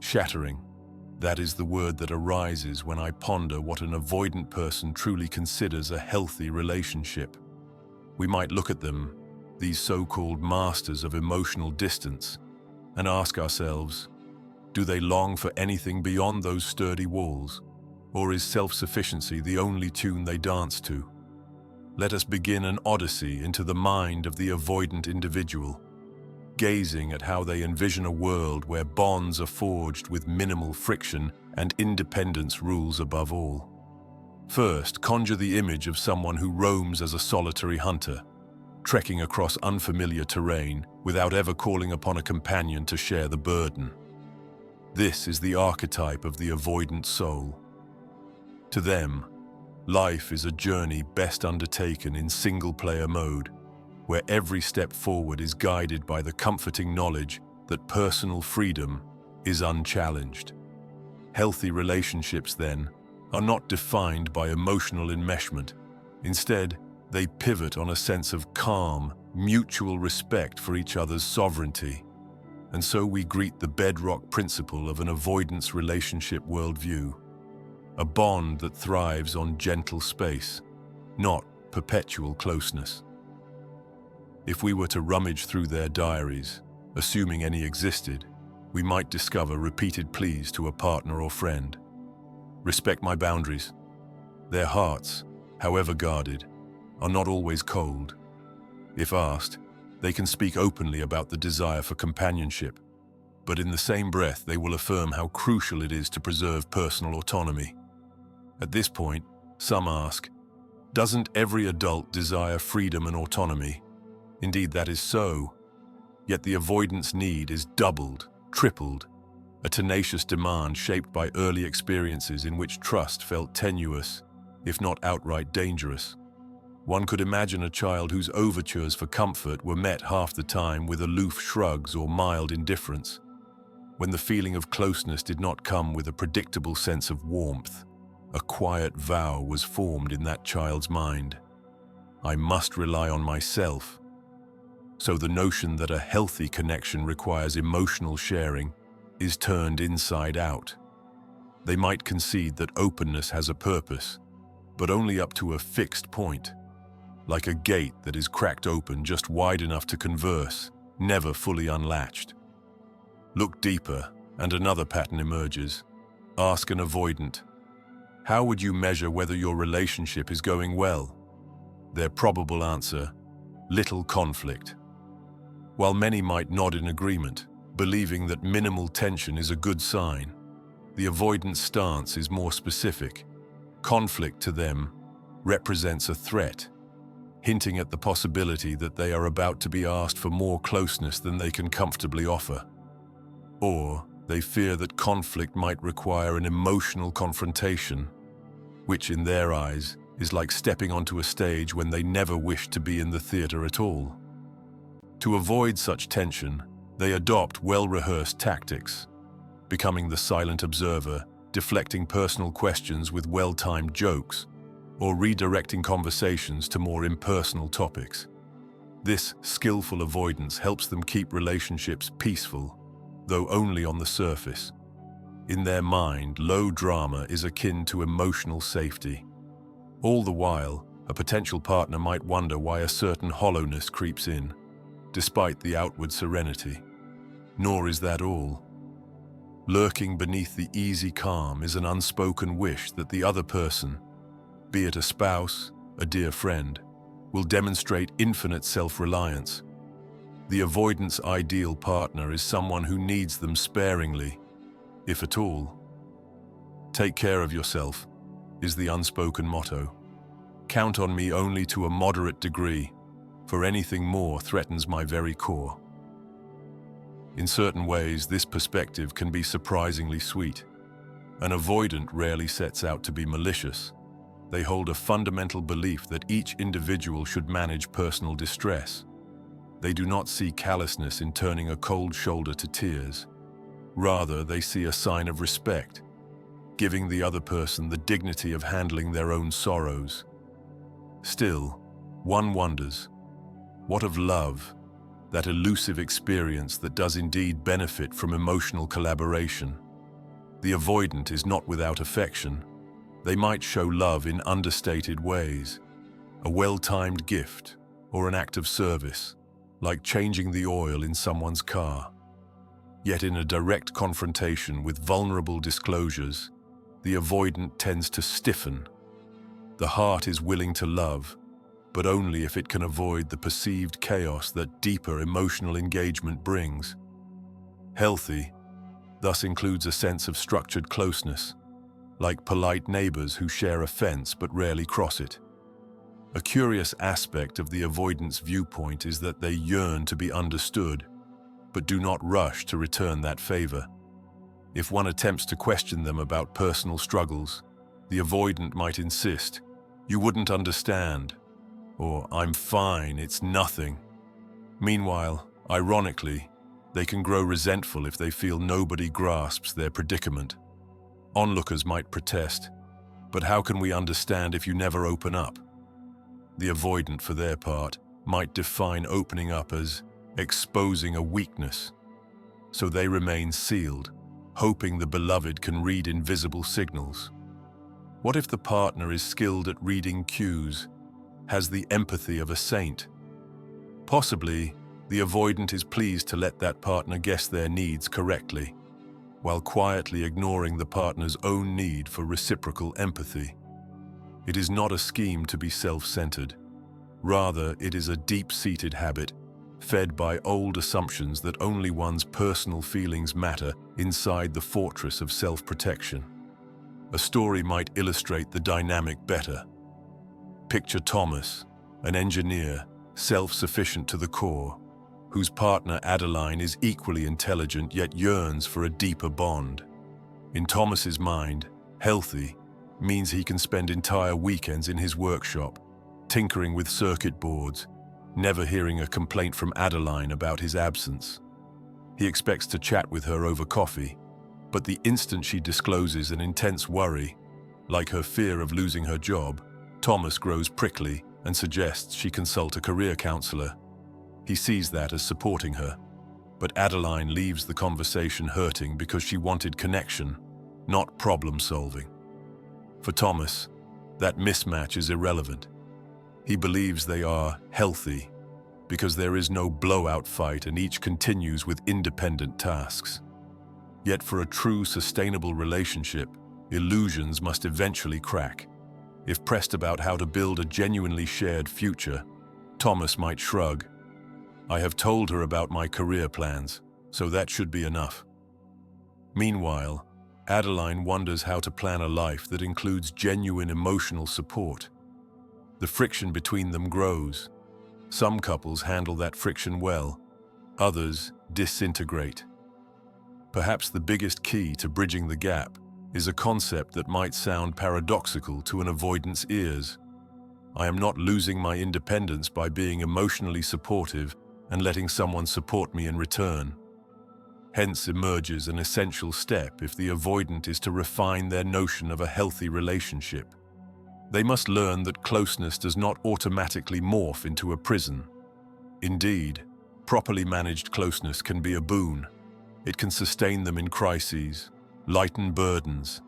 Shattering. That is the word that arises when I ponder what an avoidant person truly considers a healthy relationship. We might look at them, these so-called masters of emotional distance, and ask ourselves, do they long for anything beyond those sturdy walls? Or is self-sufficiency the only tune they dance to? Let us begin an odyssey into the mind of the avoidant individual, gazing at how they envision a world where bonds are forged with minimal friction and independence rules above all. First, conjure the image of someone who roams as a solitary hunter, trekking across unfamiliar terrain without ever calling upon a companion to share the burden. This is the archetype of the avoidant soul. To them, life is a journey best undertaken in single-player mode, where every step forward is guided by the comforting knowledge that personal freedom is unchallenged. Healthy relationships, then, are not defined by emotional enmeshment. Instead, they pivot on a sense of calm, mutual respect for each other's sovereignty. And so we greet the bedrock principle of an avoidance relationship worldview, a bond that thrives on gentle space, not perpetual closeness. If we were to rummage through their diaries, assuming any existed, we might discover repeated pleas to a partner or friend. Respect my boundaries. Their hearts, however guarded, are not always cold. If asked, they can speak openly about the desire for companionship, but in the same breath they will affirm how crucial it is to preserve personal autonomy. At this point, some ask, doesn't every adult desire freedom and autonomy? Indeed, that is so. Yet the avoidance need is doubled, tripled, a tenacious demand shaped by early experiences in which trust felt tenuous, if not outright dangerous. One could imagine a child whose overtures for comfort were met half the time with aloof shrugs or mild indifference, when the feeling of closeness did not come with a predictable sense of warmth. A quiet vow was formed in that child's mind. I must rely on myself. So the notion that a healthy connection requires emotional sharing is turned inside out. They might concede that openness has a purpose, but only up to a fixed point, like a gate that is cracked open just wide enough to converse, never fully unlatched. Look deeper, and another pattern emerges. Ask an avoidant, how would you measure whether your relationship is going well? Their probable answer, little conflict. While many might nod in agreement, believing that minimal tension is a good sign, the avoidant stance is more specific. Conflict to them represents a threat, hinting at the possibility that they are about to be asked for more closeness than they can comfortably offer. Or they fear that conflict might require an emotional confrontation, which in their eyes is like stepping onto a stage when they never wished to be in the theater at all. To avoid such tension, they adopt well-rehearsed tactics, becoming the silent observer, deflecting personal questions with well-timed jokes, or redirecting conversations to more impersonal topics. This skillful avoidance helps them keep relationships peaceful, though only on the surface. In their mind, low drama is akin to emotional safety. All the while, a potential partner might wonder why a certain hollowness creeps in, despite the outward serenity. Nor is that all. Lurking beneath the easy calm is an unspoken wish that the other person, be it a spouse, a dear friend, will demonstrate infinite self-reliance. The avoidant's ideal partner is someone who needs them sparingly, if at all. Take care of yourself, is the unspoken motto. Count on me only to a moderate degree, for anything more threatens my very core. In certain ways, this perspective can be surprisingly sweet. An avoidant rarely sets out to be malicious. They hold a fundamental belief that each individual should manage personal distress. They do not see callousness in turning a cold shoulder to tears. Rather, they see a sign of respect, giving the other person the dignity of handling their own sorrows. Still, one wonders, what of love, that elusive experience that does indeed benefit from emotional collaboration? The avoidant is not without affection. They might show love in understated ways, a well-timed gift or an act of service, like changing the oil in someone's car. Yet in a direct confrontation with vulnerable disclosures, the avoidant tends to stiffen. The heart is willing to love, but only if it can avoid the perceived chaos that deeper emotional engagement brings. Healthy thus includes a sense of structured closeness, like polite neighbors who share a fence but rarely cross it. A curious aspect of the avoidance viewpoint is that they yearn to be understood, but do not rush to return that favor. If one attempts to question them about personal struggles, the avoidant might insist, "You wouldn't understand," or "I'm fine, it's nothing." Meanwhile, ironically, they can grow resentful if they feel nobody grasps their predicament. Onlookers might protest, "But how can we understand if you never open up?" The avoidant, for their part, might define opening up as exposing a weakness, so they remain sealed, hoping the beloved can read invisible signals. What if the partner is skilled at reading cues, has the empathy of a saint? Possibly, the avoidant is pleased to let that partner guess their needs correctly, while quietly ignoring the partner's own need for reciprocal empathy. It is not a scheme to be self-centered. Rather, it is a deep-seated habit, fed by old assumptions that only one's personal feelings matter inside the fortress of self-protection. A story might illustrate the dynamic better. Picture Thomas, an engineer, self-sufficient to the core, whose partner Adeline is equally intelligent yet yearns for a deeper bond. In Thomas's mind, healthy means he can spend entire weekends in his workshop, tinkering with circuit boards, never hearing a complaint from Adeline about his absence. He expects to chat with her over coffee, but the instant she discloses an intense worry, like her fear of losing her job, Thomas grows prickly and suggests she consult a career counselor. He sees that as supporting her, but Adeline leaves the conversation hurting because she wanted connection, not problem solving. For Thomas, that mismatch is irrelevant. He believes they are healthy because there is no blowout fight and each continues with independent tasks. Yet for a true sustainable relationship, illusions must eventually crack. If pressed about how to build a genuinely shared future, Thomas might shrug, "I have told her about my career plans, so that should be enough." Meanwhile, Adeline wonders how to plan a life that includes genuine emotional support. The friction between them grows. Some couples handle that friction well, others disintegrate. Perhaps the biggest key to bridging the gap is a concept that might sound paradoxical to an avoidant's ears. I am not losing my independence by being emotionally supportive and letting someone support me in return. Hence emerges an essential step if the avoidant is to refine their notion of a healthy relationship. They must learn that closeness does not automatically morph into a prison. Indeed, properly managed closeness can be a boon. It can sustain them in crises, lighten burdens,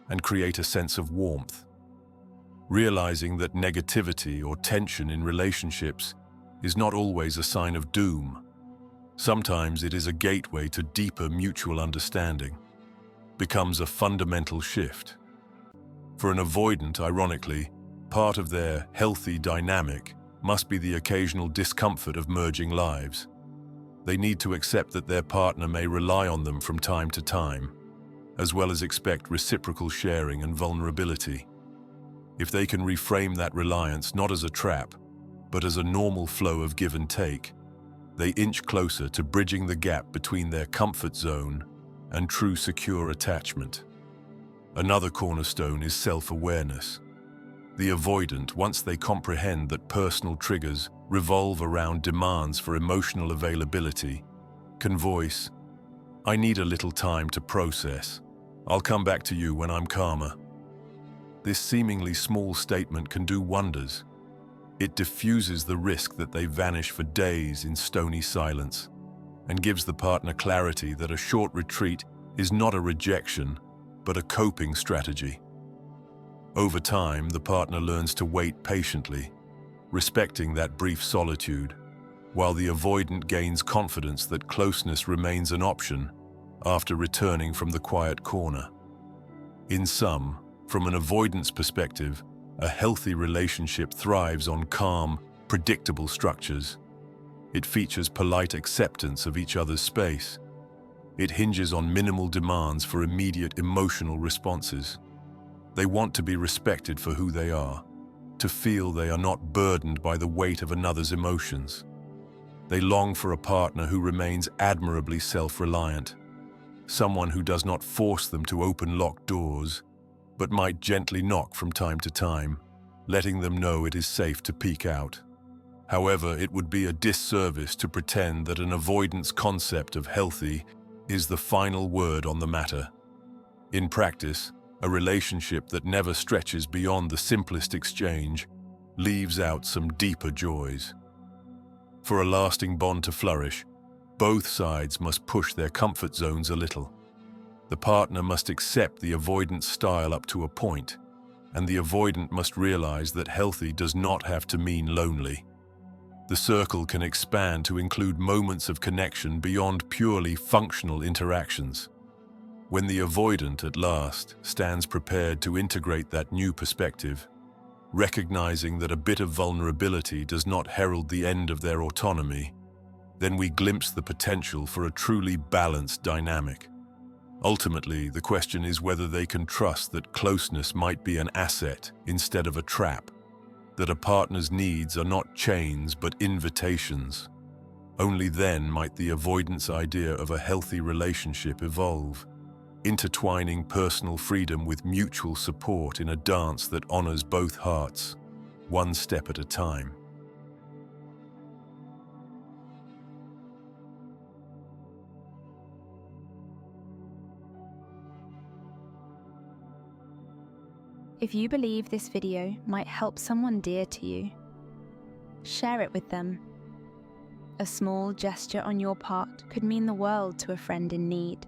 and create a sense of warmth. Realizing that negativity or tension in relationships is not always a sign of doom. Sometimes it is a gateway to deeper mutual understanding, becomes a fundamental shift. For an avoidant, ironically, part of their healthy dynamic must be the occasional discomfort of merging lives. They need to accept that their partner may rely on them from time to time, as well as expect reciprocal sharing and vulnerability. If they can reframe that reliance not as a trap, but as a normal flow of give and take, they inch closer to bridging the gap between their comfort zone and true secure attachment. Another cornerstone is self-awareness. The avoidant, once they comprehend that personal triggers revolve around demands for emotional availability, can voice, "I need a little time to process. I'll come back to you when I'm calmer." This seemingly small statement can do wonders. It diffuses the risk that they vanish for days in stony silence and gives the partner clarity that a short retreat is not a rejection, but a coping strategy. Over time, the partner learns to wait patiently, respecting that brief solitude, while the avoidant gains confidence that closeness remains an option after returning from the quiet corner. In sum, from an avoidance perspective, a healthy relationship thrives on calm, predictable structures. It features polite acceptance of each other's space. It hinges on minimal demands for immediate emotional responses. They want to be respected for who they are, to feel they are not burdened by the weight of another's emotions. They long for a partner who remains admirably self-reliant, someone who does not force them to open locked doors, but might gently knock from time to time, letting them know it is safe to peek out. However, it would be a disservice to pretend that an avoidance concept of healthy is the final word on the matter. In practice, a relationship that never stretches beyond the simplest exchange leaves out some deeper joys. For a lasting bond to flourish, both sides must push their comfort zones a little. The partner must accept the avoidant style up to a point, and the avoidant must realize that healthy does not have to mean lonely. The circle can expand to include moments of connection beyond purely functional interactions. When the avoidant at last stands prepared to integrate that new perspective, recognizing that a bit of vulnerability does not herald the end of their autonomy, then we glimpse the potential for a truly balanced dynamic. Ultimately, the question is whether they can trust that closeness might be an asset instead of a trap, that a partner's needs are not chains but invitations. Only then might the avoidance idea of a healthy relationship evolve, intertwining personal freedom with mutual support in a dance that honors both hearts, one step at a time. If you believe this video might help someone dear to you, share it with them. A small gesture on your part could mean the world to a friend in need.